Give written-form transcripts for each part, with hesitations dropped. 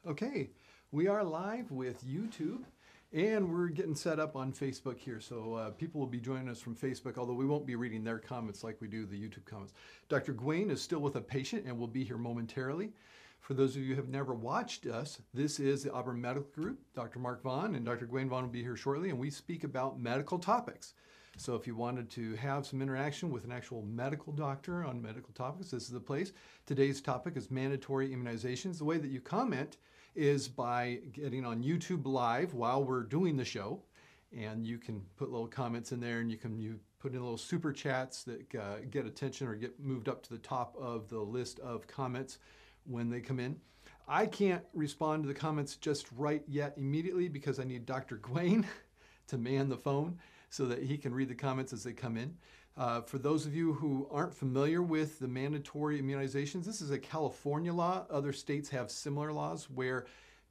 Okay, we are live with YouTube, and we're getting set up on Facebook here. So people will be joining us from Facebook, although we won't be reading their comments like we do the YouTube comments. Dr. Gawain is still with a patient and will be here momentarily. For those of you who have never watched us, this is the Auburn Medical Group. Dr. Mark Vaughan and Dr. Gawain Vaughan will be here shortly, and we speak about medical topics. So if you wanted to have some interaction with an actual medical doctor on medical topics, this is the place. Today's topic is mandatory immunizations. The way that you comment is by getting on YouTube Live while we're doing the show. And you can put little comments in there, and you put in little super chats that get attention or get moved up to the top of the list of comments when they come in. I can't respond to the comments just right yet immediately because I need Dr. Gawain to man the phone so that he can read the comments as they come in. For those of you who aren't familiar with the mandatory immunizations, this is a California law. Other states have similar laws where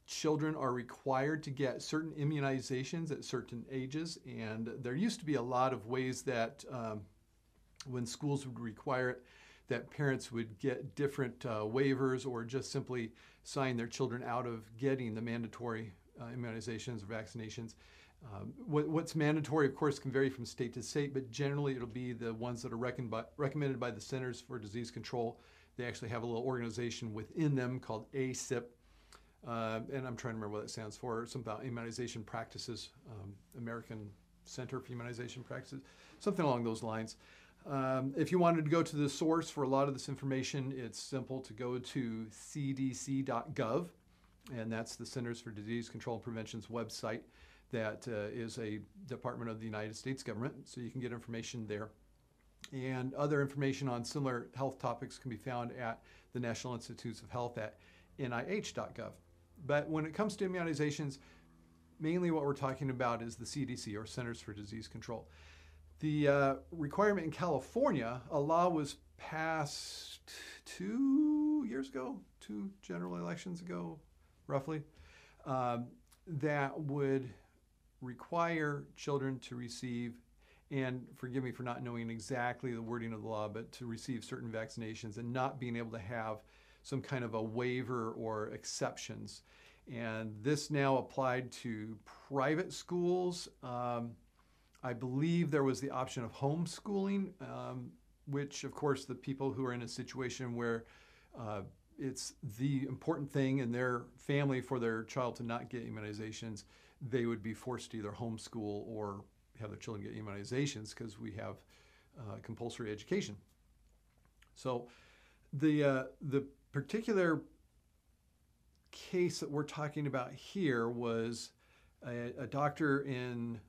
children are required to get certain immunizations at certain ages. And there used to be a lot of ways that when schools would require it, that parents would get different waivers or just simply sign their children out of getting the mandatory immunizations or vaccinations. What's mandatory, of course, can vary from state to state, but generally it'll be the ones that are recommended by the Centers for Disease Control. They actually have a little organization within them called ACIP, and I'm trying to remember what that stands for, something about immunization practices, American Center for Immunization Practices, something along those lines. If you wanted to go to the source for a lot of this information, it's simple to go to cdc.gov, and that's the Centers for Disease Control and Prevention's website. That is a department of the United States government, so you can get information there. And other information on similar health topics can be found at the National Institutes of Health at nih.gov. But when it comes to immunizations, mainly what we're talking about is the CDC, or Centers for Disease Control. The requirement in California, a law was passed 2 years ago, 2 general elections ago, roughly, that would require children to receive, and forgive me for not knowing exactly the wording of the law, but to receive certain vaccinations and not being able to have some kind of a waiver or exceptions. And this now applied to private schools. I believe there was the option of homeschooling, which of course the people who are in a situation where it's the important thing in their family for their child to not get immunizations, they would be forced to either homeschool or have their children get immunizations because we have compulsory education. So the particular case that we're talking about here was a doctor in,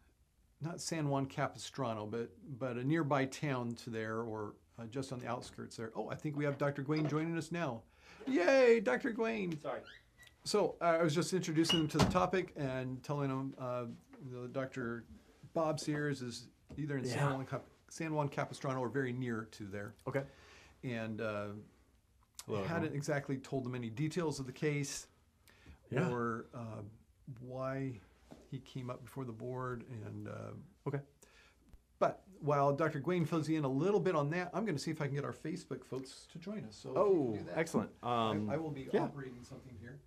not San Juan Capistrano, but a nearby town to there, or just on the outskirts there. Oh, I think we have Dr. Gawain joining us now. Yay, Dr. Gawain. Sorry. So I was just introducing them to the topic and telling them Dr. Bob Sears is either in San Juan Capistrano or very near to there. Okay. And hadn't exactly told them any details of the case or why he came up before the board. And okay. But while Dr. Gawain fills you in a little bit on that, I'm going to see if I can get our Facebook folks to join us. So if you can do that, excellent. I will be operating something here.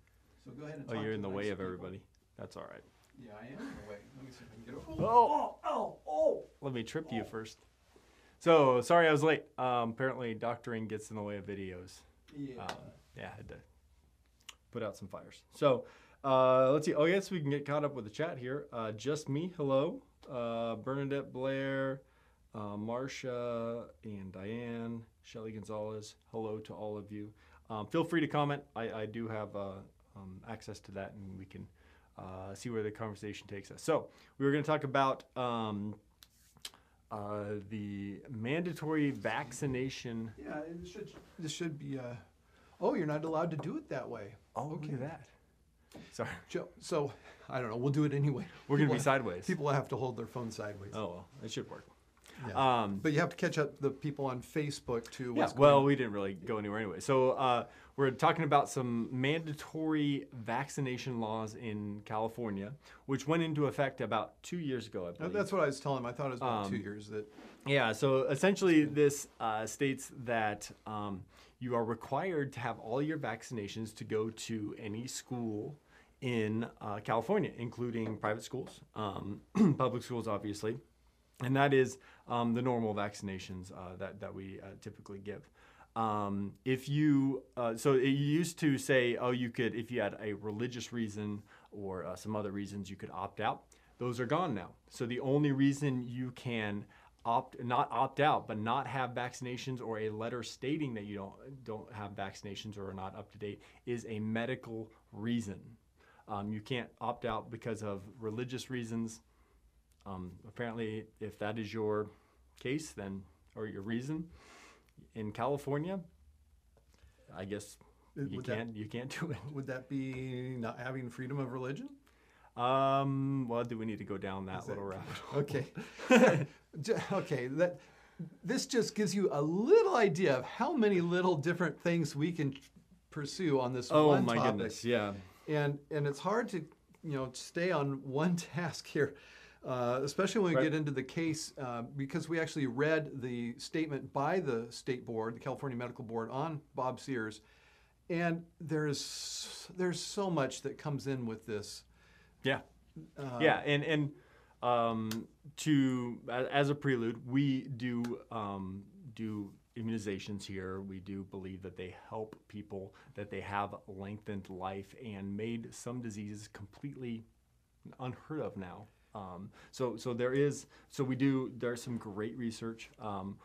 So go ahead and talk you're in the way of people. everybody. That's all right. Yeah, I am in the way. Let me see if I can get over. Let me trip you first. So, sorry I was late. Apparently, doctoring gets in the way of videos. Yeah. I had to put out some fires. So, let's see. Oh, yes, we can get caught up with the chat here. Just me, hello. Bernadette Blair, Marcia and Diane, Shelly Gonzalez, hello to all of you. Feel free to comment. I do have access to that, and we can see where the conversation takes us. So we were going to talk about the mandatory vaccination. Yeah, this should be. Oh, you're not allowed to do it that way. Oh, okay. Look at that. Sorry. So I don't know. We'll do it anyway. We're going to be sideways. People have to hold their phone sideways. Oh, well, it should work. Yeah. But you have to catch up the people on Facebook too. We didn't really go anywhere anyway. So we're talking about some mandatory vaccination laws in California, which went into effect about 2 years ago, I believe. That's what I was telling him. I thought it was about 2 years. Yeah, so essentially this states that you are required to have all your vaccinations to go to any school in California, including private schools, public schools, obviously. And that is the normal vaccinations that we typically give. If you, so it used to say, oh, you could, if you had a religious reason or some other reasons, you could opt out. Those are gone now. So the only reason you can not opt out, but not have vaccinations or a letter stating that you don't have vaccinations or are not up to date is a medical reason. You can't opt out because of religious reasons. Apparently, if that is your case, then, or your reason, in California, I guess you can't do it. Would that be not having freedom of religion? Well, do we need to go down that little rabbit hole? Okay. Okay. This just gives you a little idea of how many little different things we can pursue on this one topic. Oh my goodness, yeah. And it's hard to stay on one task here. Especially when we get into the case, because we actually read the statement by the state board, the California Medical Board, on Bob Sears, and there's so much that comes in with this. Yeah, and as a prelude, we do immunizations here. We do believe that they help people, that they have lengthened life and made some diseases completely unheard of now. There's some great research.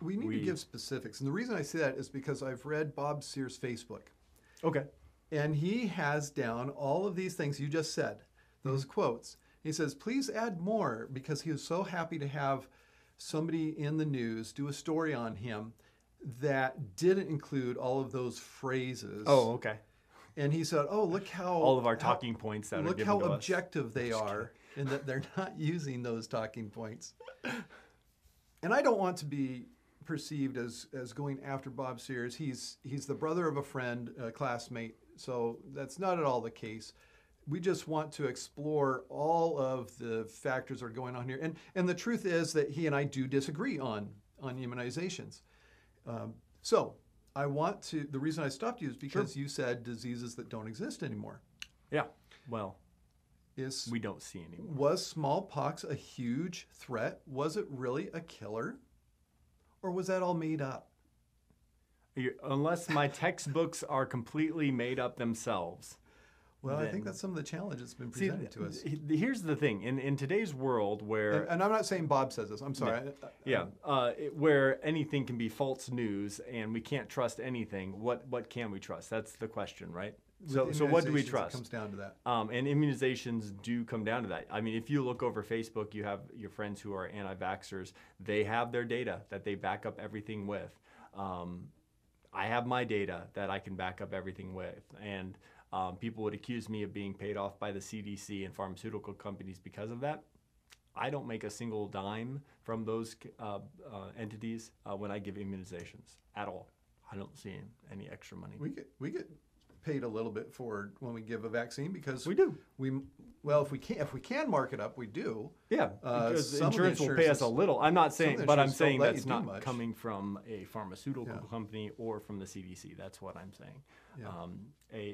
We need to give specifics. And the reason I say that is because I've read Bob Sears' Facebook. Okay. And he has down all of these things you just said, those quotes. He says, please add more, because he was so happy to have somebody in the news do a story on him that didn't include all of those phrases. Oh, okay. And he said, oh, look how... all of our talking points that are given to us. Look how objective they are, in that they're not using those talking points. And I don't want to be perceived as going after Bob Sears. He's the brother of a friend, a classmate, so that's not at all the case. We just want to explore all of the factors that are going on here. And the truth is that he and I do disagree on immunizations. So I want to, the reason I stopped you is because you said diseases that don't exist anymore. Yeah, well, we don't see anymore. Was smallpox a huge threat? Was it really a killer? Or was that all made up? Unless my textbooks are completely made up themselves. Well, I think that's some of the challenge that's been presented to us. Here's the thing. In today's world where... And I'm not saying Bob says this. I'm sorry. Where anything can be false news and we can't trust anything, what can we trust? That's the question, right? So what do we trust? It comes down to that. And immunizations do come down to that. I mean, if you look over Facebook, you have your friends who are anti-vaxxers. They have their data that they back up everything with. I have my data that I can back up everything with. And people would accuse me of being paid off by the CDC and pharmaceutical companies because of that. I don't make a single dime from those entities when I give immunizations at all. I don't see any extra money. We get paid a little bit for when we give a vaccine because we do. If we can mark it up, we do. Yeah, because insurance will pay us a little. I'm not saying, but I'm saying that's not coming from a pharmaceutical company or from the CDC. That's what I'm saying. Yeah.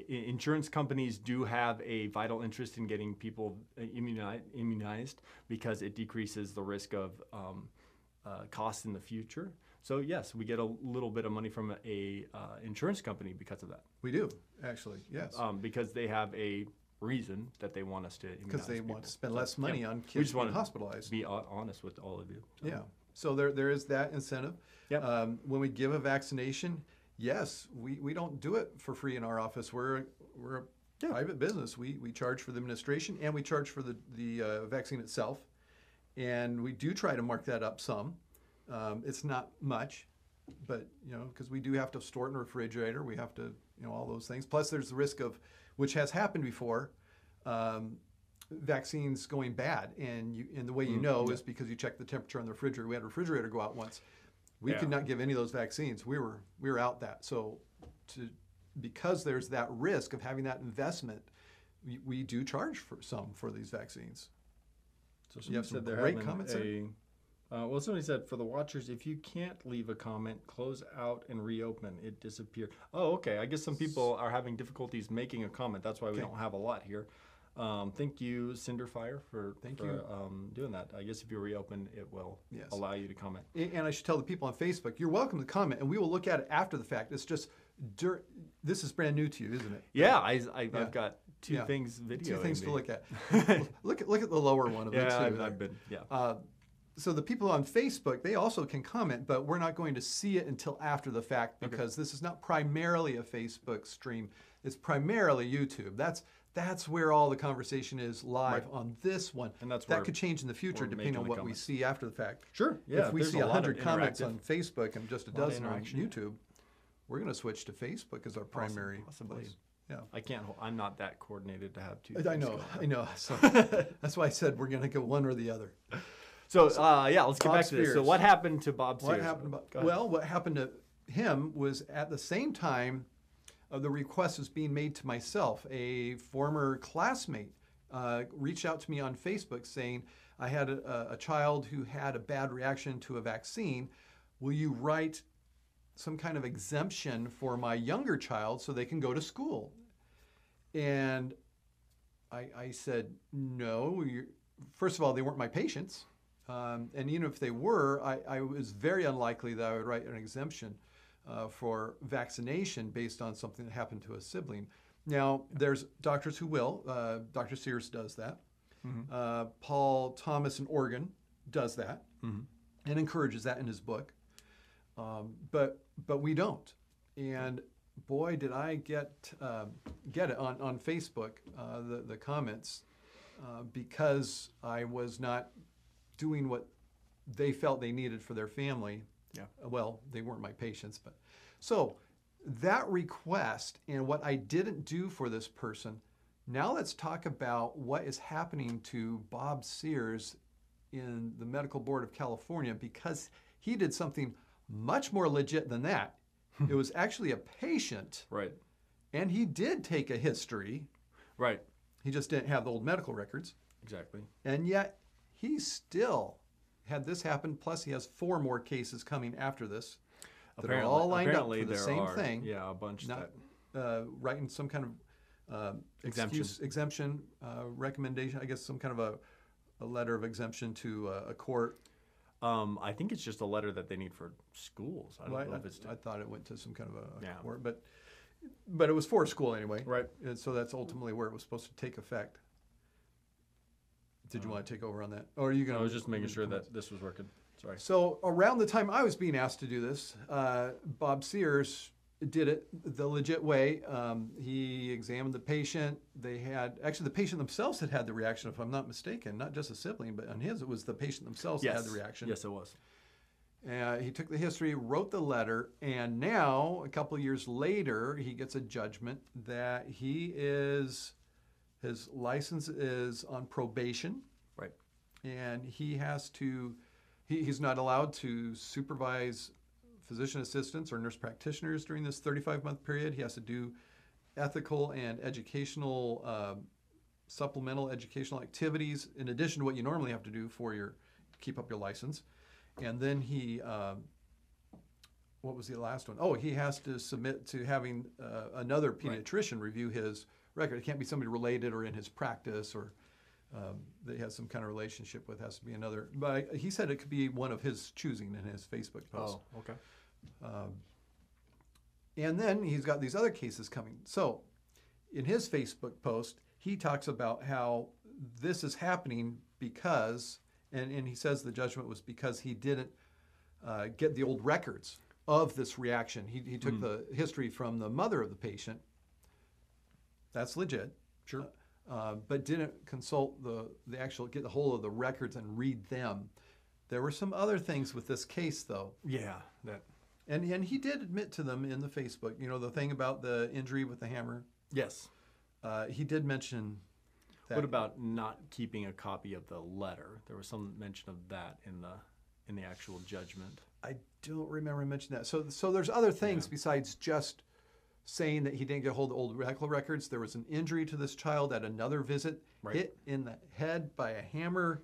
Insurance companies do have a vital interest in getting people immunized because it decreases the risk of costs in the future. So yes, we get a little bit of money from a insurance company because of that. We do, actually, yes. Because they have a reason that they want us to immunize because they people. want to spend less money on kids being hospitalized. Be honest with all of you. So. Yeah, so there is that incentive. Yep. When we give a vaccination, yes, we don't do it for free in our office. We're a private business. We charge for the administration and we charge for the vaccine itself, and we do try to mark that up some. It's not much, but because we do have to store it in a refrigerator, we have to all those things. Plus, there's the risk of, which has happened before, vaccines going bad, and the way is because you check the temperature on the refrigerator. We had a refrigerator go out once. We could not give any of those vaccines. We were out that. So because there's that risk of having that investment, we do charge for these vaccines. So you have some great comments there. Well, somebody said, for the watchers, if you can't leave a comment, close out and reopen. It disappeared. Oh, okay. I guess some people are having difficulties making a comment. That's why we don't have a lot here. Thank you, Cinderfire, for doing that. I guess if you reopen, it will allow you to comment. And I should tell the people on Facebook, you're welcome to comment, and we will look at it after the fact. It's just, this is brand new to you, isn't it? Yeah, I've got two things video. Two things to look at. look at the lower one of the two. I've been, so the people on Facebook, they also can comment, but we're not going to see it until after the fact because this is not primarily a Facebook stream. It's primarily YouTube. That's where all the conversation is live on this one. And that could change in the future depending on what we see after the fact. Sure. Yeah. If we see 100 comments on Facebook and just a dozen on YouTube, we're going to switch to Facebook as our primary place. Yeah. I'm not that coordinated to have two. I know. So that's why I said we're going to go one or the other. So let's get back to this. So what happened to Bob Sears? What happened to him was at the same time the request was being made to myself. A former classmate reached out to me on Facebook saying, I had a child who had a bad reaction to a vaccine. Will you write some kind of exemption for my younger child so they can go to school? And I said, no. First of all, they weren't my patients. And even if they were, I was very unlikely that I would write an exemption for vaccination based on something that happened to a sibling. Now, there's doctors who will. Dr. Sears does that. Mm-hmm. Paul Thomas in Oregon does that and encourages that in his book. But we don't. And boy, did I get it on Facebook, the comments, because I was not doing what they felt they needed for their family. Yeah. Well, they weren't my patients, but so that request and what I didn't do for this person. Now let's talk about what is happening to Bob Sears in the Medical Board of California, because he did something much more legit than that. It was actually a patient. Right. And he did take a history. Right. He just didn't have the old medical records. Exactly. And yet he still had this happen, plus he has 4 more cases coming after this that are all lined up for the same thing. Yeah, a bunch. Writing some kind of exemption recommendation, I guess some kind of a letter of exemption to a court. I think it's just a letter that they need for schools. I don't know if it's. I thought it went to some kind of a court, but it was for school anyway. Right. And so that's ultimately where it was supposed to take effect. Did you want to take over on that? Or are you going to? I was just making sure that this was working. Sorry. So around the time I was being asked to do this, Bob Sears did it the legit way. He examined the patient. Actually the patient themselves had the reaction, if I'm not mistaken, not just a sibling, but on his, it was the patient themselves that had the reaction. Yes, it was. He took the history, wrote the letter, and now, a couple of years later, he gets a judgment that his license is on probation. Right. And he's not allowed to supervise physician assistants or nurse practitioners during this 35-month period. He has to do ethical and educational, supplemental educational activities in addition to what you normally have to do for keep up your license. And then what was the last one? Oh, he has to submit to having another pediatrician review his record. It can't be somebody related or in his practice or that he has some kind of relationship with. It has to be another. But he said it could be one of his choosing in his Facebook post. Oh, okay. And then he's got these other cases coming. So in his Facebook post, he talks about how this is happening because, and he says the judgment was because he didn't get the old records of this reaction. He took the history from the mother of the patient. That's legit. Sure. But didn't consult the actual, get the hold of the records and read them. There were some other things with this case, though. Yeah. And he did admit to them in the Facebook. You know, the thing about the injury with the hammer? Yes. He did mention that. What about not keeping a copy of the letter? There was some mention of that in the actual judgment. I don't remember mentioning that. So there's other things besides just saying that he didn't get hold of old medical records. There was an injury to this child at another visit, hit in the head by a hammer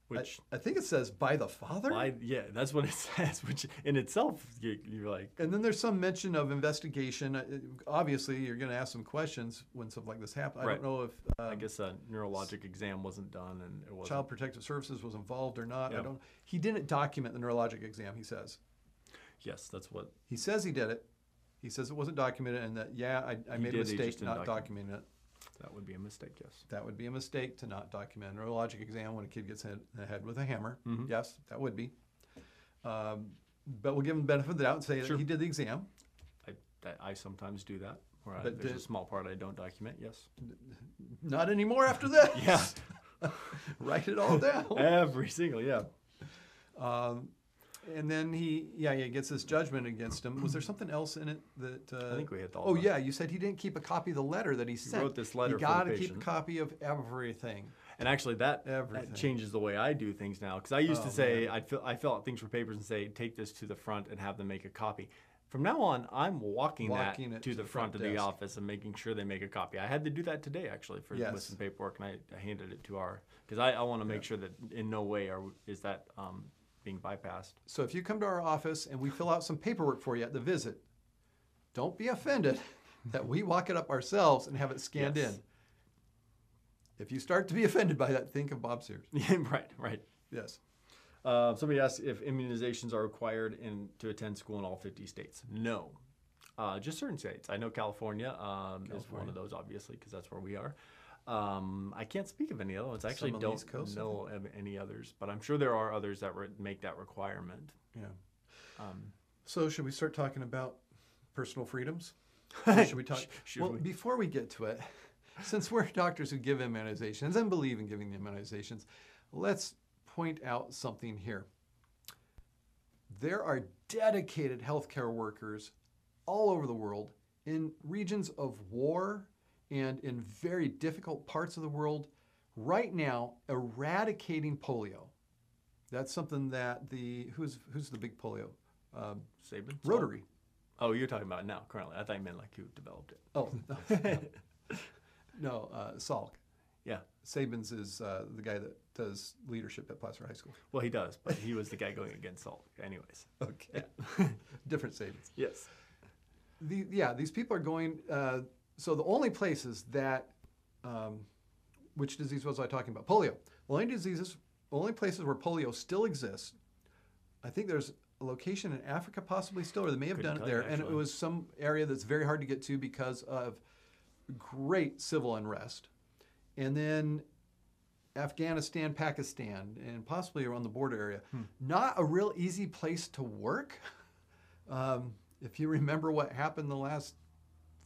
which I think it says by the father. yeah, that's what it says. Which in itself, you're like. And then there's some mention of investigation. Obviously, you're going to ask some questions when something like this happens. I don't know if I guess a neurologic exam wasn't done, and it wasn't. Child Protective Services was involved or not. Yeah. I don't. He didn't document the neurologic exam. He says. Yes, that's what he says. He did it. He says it wasn't documented, and that I made a mistake not documenting it. That would be a mistake, yes. That would be a mistake to not document a neurologic exam when a kid gets hit in the head with a hammer. Mm-hmm. Yes, that would be. But we'll give him the benefit of the doubt and say that he did the exam. I sometimes do that. But there's a small part I don't document, yes. Not anymore after this. Yeah. Write it all down. Every single, yeah. And then he gets this judgment against him. Was there something else in it that? I think we hit all. Oh yeah, you said he didn't keep a copy of the letter that he sent. He wrote this letter. You got to keep a copy of everything. And actually, that changes the way I do things now. Because I used to say I fill out things for papers and say take this to the front and have them make a copy. From now on, I'm walking that to the front of the office and making sure they make a copy. I had to do that today actually with some paperwork, and I handed it to because I want to make sure that in no way is that being bypassed. So if you come to our office and we fill out some paperwork for you at the visit, don't be offended that we walk it up ourselves and have it scanned in. If you start to be offended by that, think of Bob Sears. Right. Yes. Somebody asked if immunizations are required to attend school in all 50 states. No. Just certain states. I know California is one of those, obviously, because that's where we are. I can't speak of any other ones. I actually don't know of any others, but I'm sure there are others that make that requirement. Yeah. So should we start talking about personal freedoms? Should we talk? Before we get to it, since we're doctors who give immunizations and believe in giving the immunizations, let's point out something here. There are dedicated healthcare workers all over the world in regions of war and in very difficult parts of the world right now eradicating polio. That's something that who's the big polio? Sabin? Rotary. Oh, you're talking about now, currently. I thought you meant like who developed it. Oh, no, Salk. Yeah. Sabins is the guy that does leadership at Placer High School. Well, he does, but he was the guy going against Salk. Anyways. Okay. Different Sabins. Yes. These people are going... So the only places that, which disease was I talking about? Polio. Only places where polio still exists. I think there's a location in Africa possibly still, or they may have done it there. And it was some area that's very hard to get to because of great civil unrest. And then Afghanistan, Pakistan, and possibly around the border area. Not a real easy place to work. If you remember what happened the last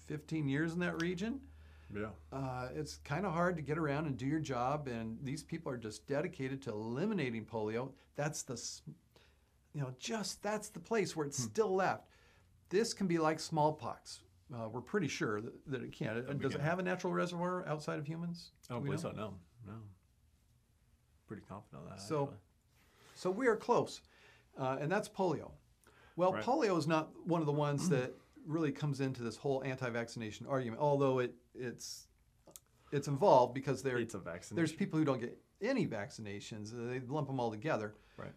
15 years in that region, it's kind of hard to get around and do your job, and these people are just dedicated to eliminating polio. That's that's the place where it's still left. This can be like smallpox. We're pretty sure that it can. Does it have a natural reservoir outside of humans? I don't believe so. No. Pretty confident on that. So we are close, and that's polio. Well, polio is not one of the ones that really comes into this whole anti-vaccination argument, although it's involved because there's people who don't get any vaccinations. They lump them all together. Right.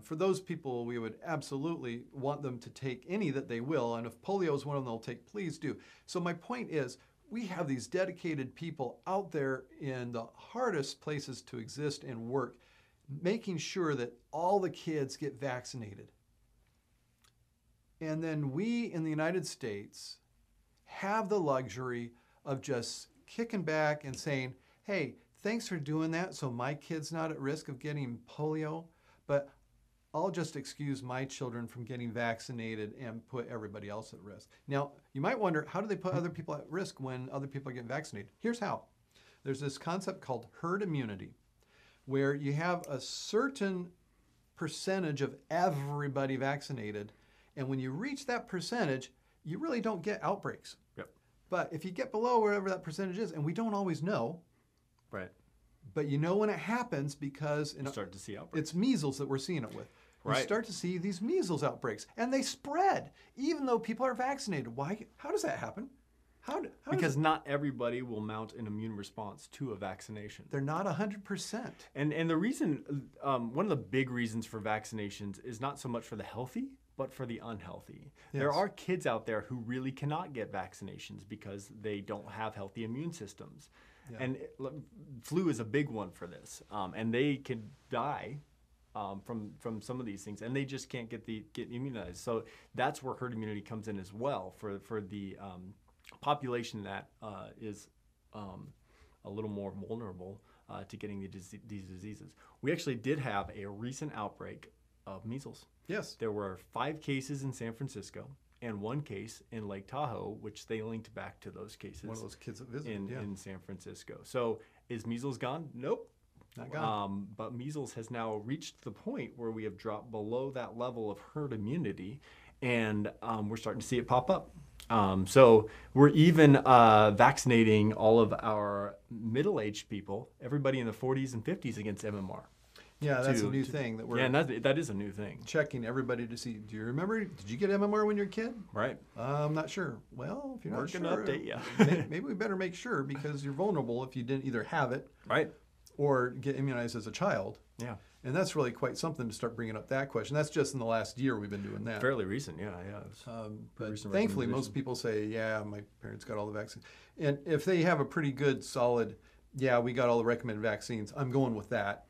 For those people, we would absolutely want them to take any that they will, and if polio is one of them they'll take, please do. So my point is, we have these dedicated people out there in the hardest places to exist and work, making sure that all the kids get vaccinated. And then we in the United States have the luxury of just kicking back and saying, hey, thanks for doing that so my kid's not at risk of getting polio, but I'll just excuse my children from getting vaccinated and put everybody else at risk. Now, you might wonder, how do they put other people at risk when other people are getting vaccinated? Here's how. There's this concept called herd immunity, where you have a certain percentage of everybody vaccinated, and when you reach that percentage, you really don't get outbreaks. Yep. But if you get below whatever that percentage is, and we don't always know, right? But you know when it happens because you start to see outbreaks. It's measles that we're seeing it with. Right. You start to see these measles outbreaks, and they spread even though people are vaccinated. Why? How does that happen? Because not everybody will mount an immune response to a vaccination. They're not 100%. And the reason, one of the big reasons for vaccinations is not so much for the healthy, but for the unhealthy. Yes. There are kids out there who really cannot get vaccinations because they don't have healthy immune systems. Yeah. And flu is a big one for this. And they can die from some of these things, and they just can't get immunized. So that's where herd immunity comes in as well for the population that is a little more vulnerable to getting these diseases. We actually did have a recent outbreak of measles. Yes. There were 5 cases in San Francisco and 1 case in Lake Tahoe, which they linked back to those cases. One of those kids that visited in San Francisco. So is measles gone? Nope. Not gone. But measles has now reached the point where we have dropped below that level of herd immunity, and we're starting to see it pop up. So we're even vaccinating all of our middle-aged people, everybody in the 40s and 50s against MMR. Yeah, that's a new thing that we're and that is a new thing. Checking everybody to see, do you remember, did you get MMR when you were a kid? Right. I'm not sure. Well, if you're not sure, update you. maybe we better make sure, because you're vulnerable if you didn't either have it right, or get immunized as a child. Yeah. And that's really quite something to start bringing up that question. That's just in the last year we've been doing that. Fairly recent, yeah. But thankfully, most people say, yeah, my parents got all the vaccines. And if they have a pretty good, solid, yeah, we got all the recommended vaccines, I'm going with that.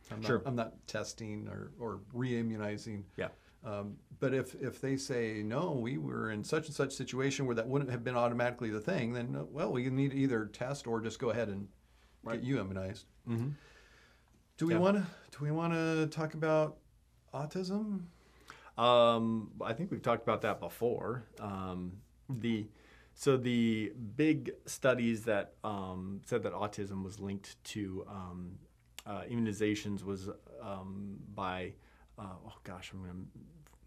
I'm not testing or re-immunizing. Yeah. But if they say, no, we were in such and such situation where that wouldn't have been automatically the thing, then, well, we need to either test or just go ahead and get you immunized. Mm-hmm. Do we want to talk about autism? I think we've talked about that before. So the big studies that said that autism was linked to immunizations was by I'm going to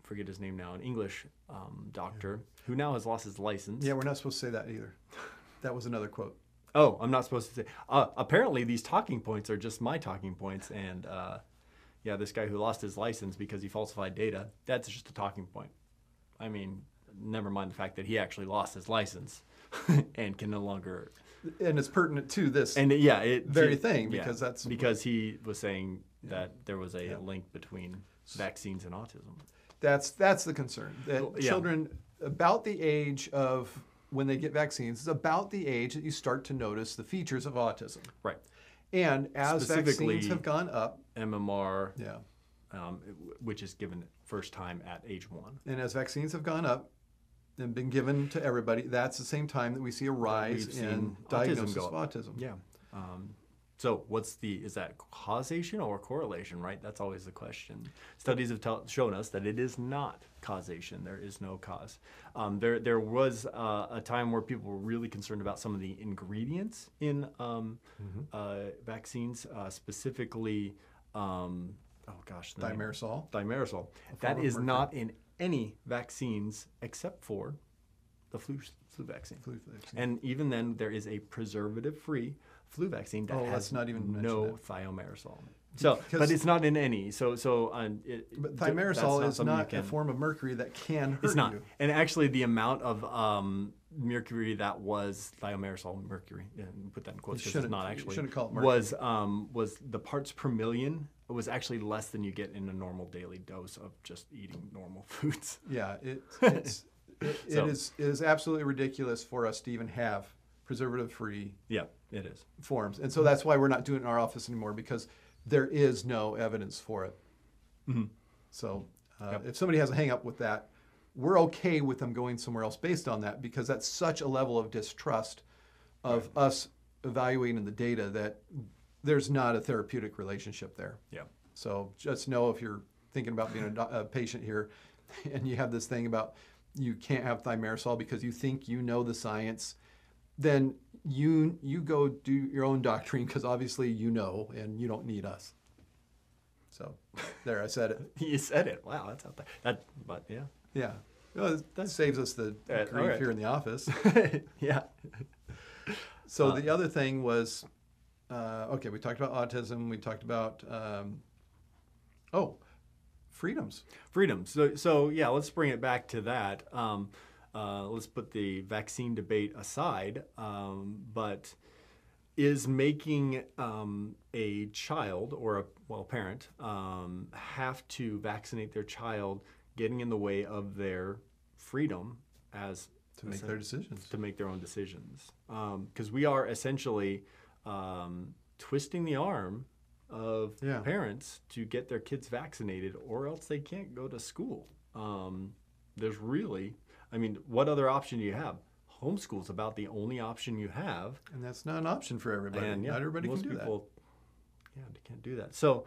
forget his name now, an English doctor who now has lost his license. Yeah, we're not supposed to say that either. That was another quote. Oh, I'm not supposed to say. Apparently, these talking points are just my talking points. And this guy who lost his license because he falsified data, that's just a talking point. I mean, never mind the fact that he actually lost his license and can no longer. And it's pertinent to this thing because that's because he was saying that there was a link between vaccines and autism. That's the concern. That children about the age of when they get vaccines is about the age that you start to notice the features of autism. Right. And as vaccines have gone up, MMR, which is given first time at age 1. And as vaccines have gone up and been given to everybody, that's the same time that we see a rise in diagnosis of autism. Yeah. So is that causation or correlation, right? That's always the question. Studies have shown us that it is not causation. There is no cause. There was a time where people were really concerned about some of the ingredients in vaccines, specifically, thimerosal. Thimerosal. That is not in any vaccines except for the flu vaccine. And even then, there is a preservative-free flu vaccine that has not even no thimerosal. So, but it's not in any. But thimerosal is not a form of mercury that can hurt you. It's not. And actually, the amount of mercury that was thimerosal mercury, put that in quotes because it's not actually, shouldn't call it mercury. Was the parts per million. It was actually less than you get in a normal daily dose of just eating normal foods. Yeah, it is absolutely ridiculous for us to even have preservative-free it is forms. And so that's why we're not doing it in our office anymore, because there is no evidence for it. Mm-hmm. So if somebody has a hang up with that, we're okay with them going somewhere else based on that, because that's such a level of distrust of us evaluating the data that there's not a therapeutic relationship there. Yeah. So just know, if you're thinking about being a patient here and you have this thing about you can't have thimerosal because you think you know the science, then you go do your own doctoring, because obviously you know, and you don't need us. So there, I said it. You said it. Wow, that's out there. Yeah. Well, that saves us the grief here in the office. Yeah. So the other thing was, we talked about autism. We talked about, freedoms. Freedoms. So let's bring it back to that. let's put the vaccine debate aside, but is making a child or a parent have to vaccinate their child getting in the way of their freedom as to make their decisions, to make their own decisions, because we are essentially twisting the arm of parents to get their kids vaccinated, or else they can't go to school. There's really, I mean, what other option do you have? Homeschool's about the only option you have, and that's not an option for everybody. And not everybody can do that. Yeah, they can't do that. So,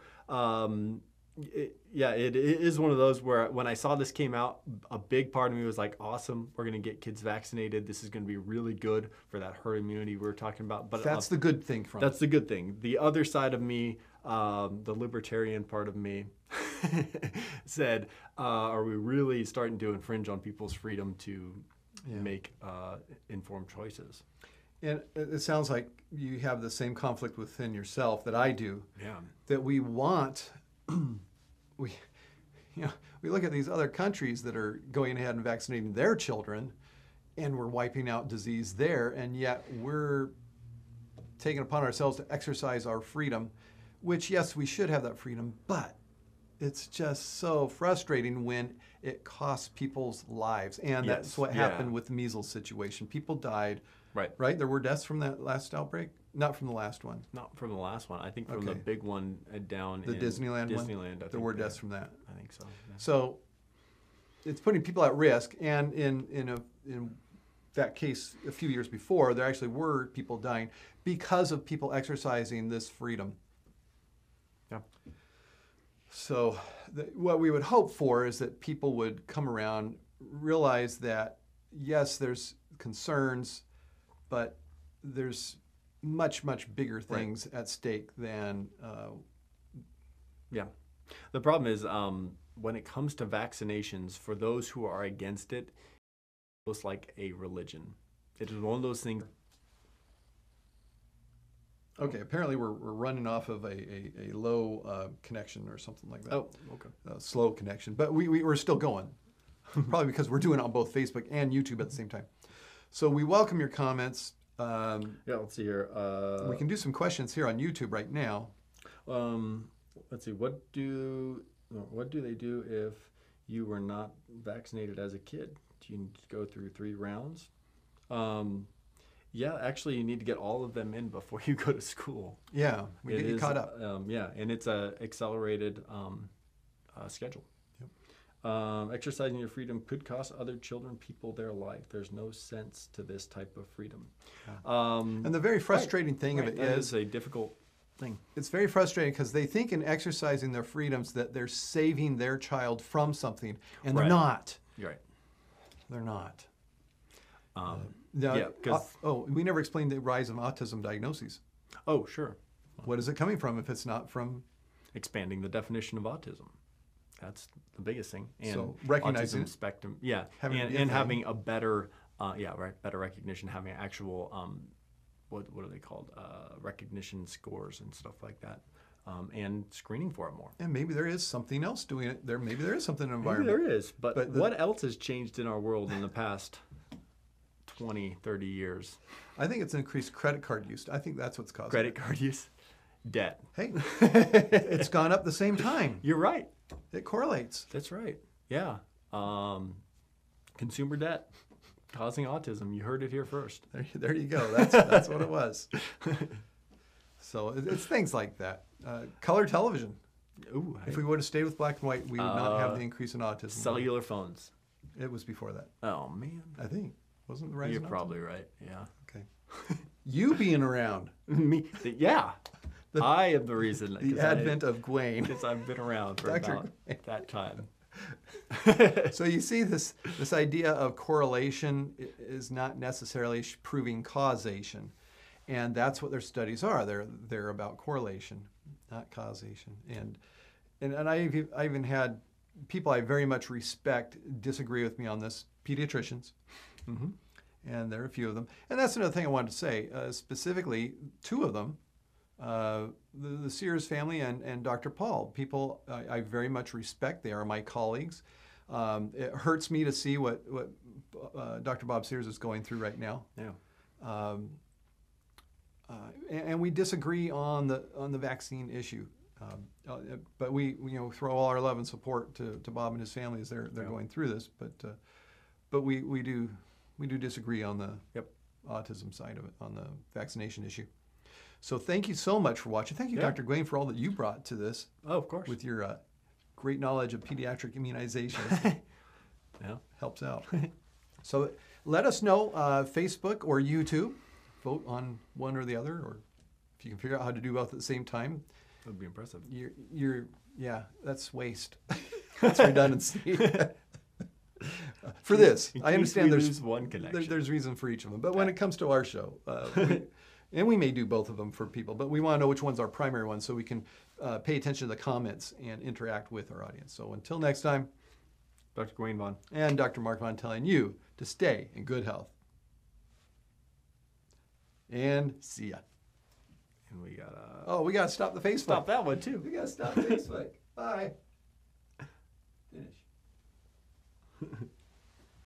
it is one of those where when I saw this came out, a big part of me was like, awesome, we're going to get kids vaccinated. This is going to be really good for that herd immunity we were talking about. But that's the good thing from That's the good thing. The other side of me, the libertarian part of me, said, are we really starting to infringe on people's freedom to make informed choices? And it sounds like you have the same conflict within yourself that I do. Yeah. That we want, we look at these other countries that are going ahead and vaccinating their children, and we're wiping out disease there, and yet we're taking upon ourselves to exercise our freedom, which, yes, we should have that freedom, but it's just so frustrating when it costs people's lives. And that's what happened with the measles situation. People died. Right? There were deaths from that last outbreak? Not from the last one. Not from the last one. I think from the big one down the in Disneyland one? Disneyland. There were deaths from that. I think so. Yeah. So it's putting people at risk. And in that case a few years before, there actually were people dying because of people exercising this freedom. Yeah. So what we would hope for is that people would come around, realize that, yes, there's concerns, but there's much, much bigger things at stake than... The problem is when it comes to vaccinations, for those who are against it, it's almost like a religion. It is one of those things... Okay, apparently we're running off of a low connection or something like that. Oh, okay. Slow connection, but we're still going. Probably because we're doing it on both Facebook and YouTube at the same time. So we welcome your comments. Let's see here. We can do some questions here on YouTube right now. Let's see. What do they do if you were not vaccinated as a kid? Do you need to go through 3 rounds? Actually, you need to get all of them in before you go to school. Yeah, we get you caught up. And it's a accelerated schedule. Exercising your freedom could cost other people their life. There's no sense to this type of freedom. And the very frustrating thing of it is a difficult thing. It's very frustrating because they think in exercising their freedoms that they're saving their child from something, and they're not. You're right. They're not. Because we never explained the rise of autism diagnoses. Oh, sure. What is it coming from if it's not from expanding the definition of autism? That's the biggest thing. And so recognizing autism spectrum, having a better, better recognition, having actual, what are they called? Recognition scores and stuff like that, and screening for it more. And maybe there is something else doing it there. Maybe there is something in the environment. Maybe there is, but what else has changed in our world in the past 20, 30 years? I think it's increased credit card use. I think that's what's causing credit card use, debt. Hey, it's gone up the same time. You're right. It correlates. That's right. Yeah. Consumer debt causing autism. You heard it here first. There you go. That's what it was. So it's things like that. Color television. Ooh, if we would have stayed with black and white, we would not have the increase in autism. Cellular phones. It was before that. Oh, man. I think. Wasn't the rise You're in probably autism? right. Yeah. Okay. You being around. Me. Yeah. I am the reason. The advent of Gwaine. Because I've been around for about that time. So you see this idea of correlation is not necessarily proving causation. And that's what their studies are. They're about correlation, not causation. And I even had people I very much respect disagree with me on this, pediatricians. Mm-hmm. And there are a few of them. And that's another thing I wanted to say. Specifically, 2 of them, the Sears family and Dr. Paul, people I very much respect. They are my colleagues. It hurts me to see what Dr. Bob Sears is going through right now. Yeah. And we disagree on the vaccine issue. But we throw all our love and support to Bob and his family as they're going through this. But we do disagree on the autism side of it, on the vaccination issue. So thank you so much for watching. Thank you, Dr. Gwain, for all that you brought to this. Oh, of course. With your great knowledge of pediatric immunizations. Yeah, helps out. So let us know, Facebook or YouTube. Vote on one or the other, or if you can figure out how to do both at the same time. That would be impressive. Yeah, that's waste. That's redundancy. For this, I understand there's one connection. There's reason for each of them, but when it comes to our show, and we may do both of them for people, but we want to know which one's our primary one so we can pay attention to the comments and interact with our audience. So until next time, Dr. Gwain Vaughan and Dr. Mark Vaughan telling you to stay in good health. And see ya. And we got we gotta stop the Facebook. Stop that one too. We gotta stop Facebook. Bye. Finish.